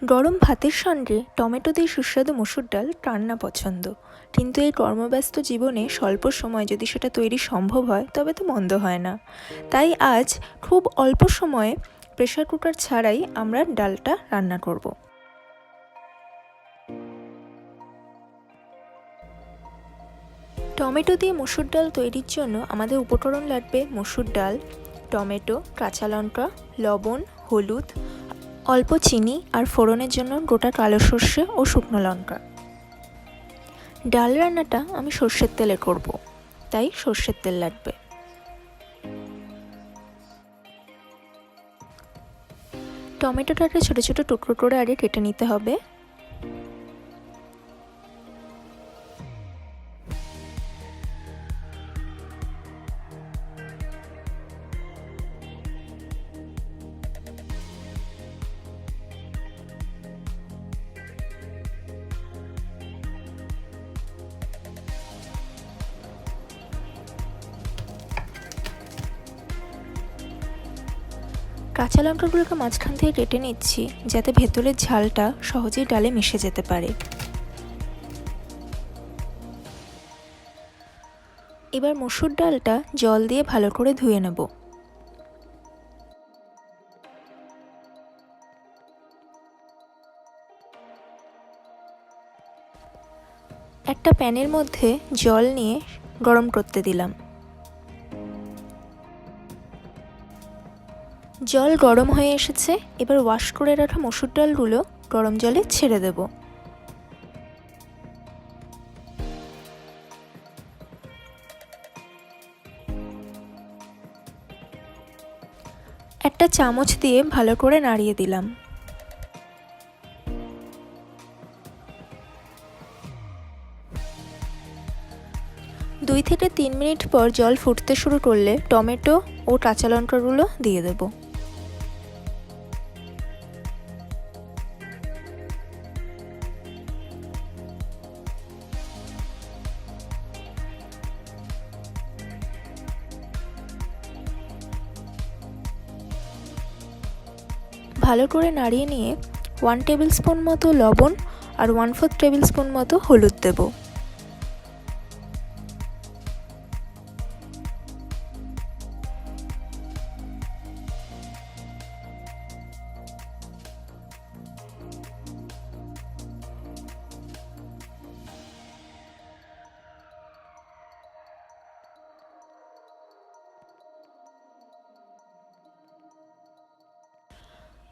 গরম ভাতের সঙ্গে টমেটো দিয়ে সুস্বাদু মসুর ডাল কার না পছন্দ, কিন্তু এই কর্মব্যস্ত জীবনে স্বল্প সময় যদি সেটা তৈরি সম্ভব হয় তবে তো মন্দ হয় না। তাই আজ খুব অল্প সময়ে প্রেসার কুকার ছাড়াই আমরা ডালটা রান্না করব। টমেটো দিয়ে মসুর ডাল তৈরির জন্য আমাদের উপকরণ লাগবে মসুর ডাল, টমেটো, কাঁচা লঙ্কা, লবণ, হলুদ, অল্প চিনি আর ফোড়নের জন্য গোটা কালো সর্ষে ও শুকনো লঙ্কা। ডাল রান্নাটা আমি সর্ষের তেলে করব, তাই সর্ষের তেল লাগবে। টমেটোটাকে ছোটো ছোটো টুকরো করে আগে কেটে নিতে হবে। কাঁচা লঙ্কাগুলোকে মাঝখান থেকে কেটে নিচ্ছি, যাতে ভেতরের ঝালটা সহজেই ডালে মিশে যেতে পারে। এবার মসুর ডালটা জল দিয়ে ভালো করে ধুয়ে নেব। একটা প্যানের মধ্যে জল নিয়ে গরম করতে দিলাম। জল গরম হয়ে এসেছে, এবার ওয়াশ করে রাখা মসুর ডালগুলো গরম জলে ছেড়ে দেব। একটা চামচ দিয়ে ভালো করে নাড়িয়ে দিলাম। দুই থেকে 3 মিনিট পর জল ফুটতে শুরু করলে টমেটো ও কাঁচা লঙ্কাগুলো দিয়ে দেব। ভালো করে নাড়িয়ে নিয়ে 1 টেবিল স্পুন মতো লবণ আর 1/4 টেবিল স্পুন মতো হলুদ দেব।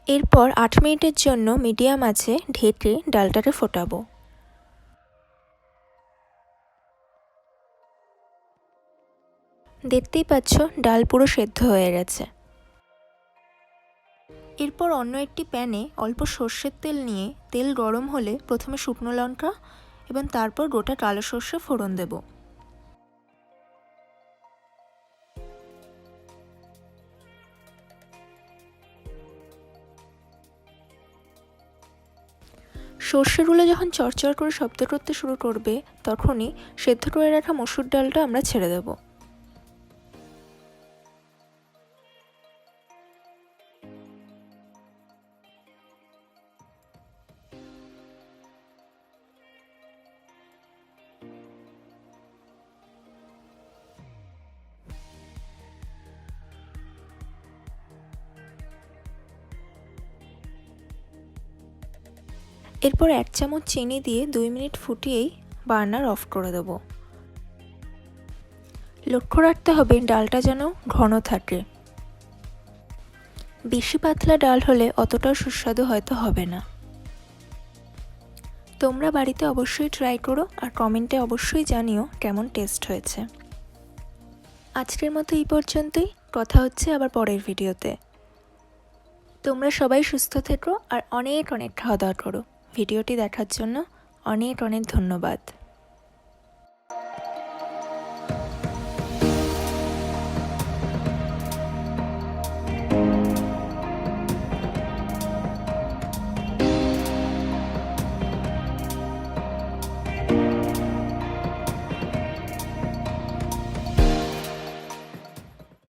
এরপর 8 মিনিটের জন্য মিডিয়াম আঁচে ঢেকে ডালটাকে ফোটাবো। দেখতেই পাচ্ছ ডাল পুরো সেদ্ধ হয়ে গেছে। এরপর অন্য একটি প্যানে অল্প সর্ষের তেল নিয়ে তেল গরম হলে প্রথমে শুকনো লঙ্কা এবং তারপর গোটা কালো সর্ষে ফোড়ন দেব। সর্ষেগুলো যখন চড়চড় করে শব্দ করতে শুরু করবে, তখনই সেদ্ধ করে রাখা মসুর ডালটা আমরা ছেড়ে দেব। এরপর 1 চামচ চিনি দিয়ে 2 মিনিট ফুটিয়েই বার্নার অফ করে দেব। লক্ষ্য রাখতে হবে ডালটা যেন ঘন থাকে। বেশি পাতলা ডাল হলে অতটাও সুস্বাদু হয়তো হবে না। তোমরা বাড়িতে অবশ্যই ট্রাই করো আর কমেন্টে অবশ্যই জানিও কেমন টেস্ট হয়েছে। আজকের মতো এই পর্যন্তই, কথা হচ্ছে আবার পরের ভিডিওতে। তোমরা সবাই সুস্থ থেকো আর অনেক অনেক খাওয়া দাওয়া করো। ভিডিওটি দেখার জন্য অনেক অনেক ধন্যবাদ।